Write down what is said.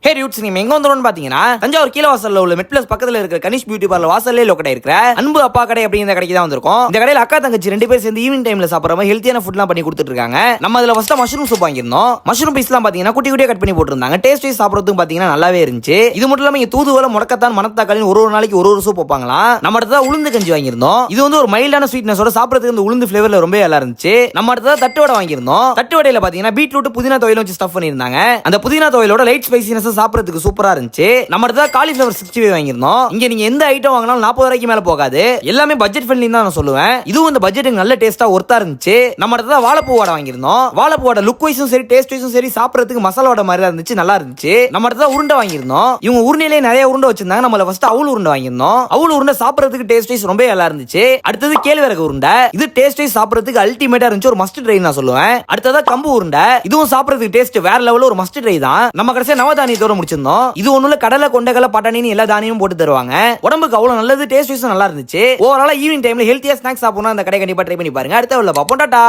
ஹே ரியூட்ஸ், நீங்க எங்க வந்துரும் பாத்தீங்கன்னா தஞ்சாவூர் கீழ வாசல்ல உள்ள மெட் பிளஸ் பக்கத்துல இருக்கிற கனிஷ் பியூட்டி பார்லர் வாசல்லே லொக்கேட் இருக்கிற அன்பு அப்பா கடை அப்படிங்கிற கடைக்கு தான் வந்திருக்கோம். இந்த கடையில அக்கா தங்கச்சி ரெண்டு பேர் சேர்ந்து ஈவினிங் டைம்ல சாப்பிடுற மாதிரி ஹெல்த்தியான ஃபுட்லாம் பண்ணி கொடுத்துட்டு இருக்காங்க. நம்ம அதுல ஃபர்ஸ்ட் மஷ்ரூம் சூப் வாங்கியிருந்தோம். மஷ்ரூம் பீஸ்லாம் பாத்தீங்கன்னா குட்டி குட்டியா கட் பண்ணி போட்டுருந்தாங்க. டேஸ்ட் வைஸ் சாப்பிடுறதுக்கு பாத்தீங்கன்னா நல்லாவே இருந்துச்சு. இது மட்டும் இல்லாம இங்க தூதுவளை, முடக்கத்தான், மணத்தக்காளின்னு ஒரு நாளைக்கு ஒரு சூப் வைப்பாங்களாம். நம்ம அடுத்ததா உளுந்து கஞ்சி வாங்கியிருந்தோம். இது வந்து ஒரு மைல்டான ஸ்வீட்னஸோட சாப்பிடுறதுக்கு இந்த உளுந்து ஃபிளேவர்ல ரொம்ப நல்லா இருந்துச்சு. நம்ம அடுத்ததா தட்டு வடை வாங்கியிருந்தோம். தட்டு வடையில பாத்தீங்கன்னா பீட்ரூட், புதினா துவையல் வச்சு ஸ்டஃப் பண்ணிருந்தாங்க. அந்த புதினா துவையலோட லைட் ஸ்பைசினஸ் சாப்பிடுறதுக்கு சூப்பரா இருந்துச்சு. நம்ம அடுத்ததா காலிஃபிளவர் 65 வாங்கியிருந்தோம். இங்க நீங்க எந்த ஐட்டம் வாங்கினாலும் 40 ரூபாய்க்கு மேல போகாது. எல்லாமே பட்ஜெட் ஃப்ரெண்ட்லி தான் நான் சொல்லுவேன். இதுவும் இந்த பட்ஜெட்டுக்கு நல்ல டேஸ்டா ஒர்த்தா இருந்துச்சு. நம்ம அடுத்ததா வாழைப்பூ வடை வாங்கியிருந்தோம். வாழைப்பூ வடை லுக் வைஸும் சரி, டேஸ்ட் வைஸும் சரி, சாப்பிடுறதுக்கு மசாலா வடை மாதிரி தான் இருந்துச்சு, நல்லா இருந்துச்சு. நம்ம அடுத்ததா உருண்டை வாங்கியிருந்தோம். இவங்க உருண்டையிலே நிறைய உருண்டை வச்சிருந்தாங்க. நம்மள ஃபர்ஸ்ட் அவுல் உருண்டை வாங்கியிருந்தோம். அவுல் உருண்டை சாப்பிடுறதுக்கு டேஸ்ட் வைஸ் ரொம்ப நல்லா இருந்துச்சு. அடுத்தது கேழ்வரகு உருண்டை. இது டேஸ்ட் வைஸ் சாப்பிடுறதுக்கு அல்டிமேட்டா இருந்துச்சு, ஒரு மஸ்ட் ட்ரை நான் சொல்லுவேன். அடுத்ததா கம்பு உருண்டை. இதுவும் சாப்பிடுறதுக்கு டேஸ்ட் வேற லெவல்ல ஒரு மஸ்ட் ட்ரை தான். நம்ம கடைசியா நவதானியத்தோட முடிச்சிருந்தோம். இது ஒண்ணுல கடலை, கொண்டைக்கடலை, பட்டாணின்னு எல்லா தானியமும் போட்டு தருவாங்க. உடம்புக்கு அவ்வளவு நல்லது, டேஸ்ட் வைஸ் நல்லா இருந்துச்சு. ஓவராலா ஈவினிங் டைம்ல ஹெல்த்தியா ஸ்நாக்ஸ் சாப்பிடணும், அந்த கடை கண்டிப்பா ட்ரை பண்ணி பாருங்க. அடுத்த உள்ள பாப்போம். டாடா.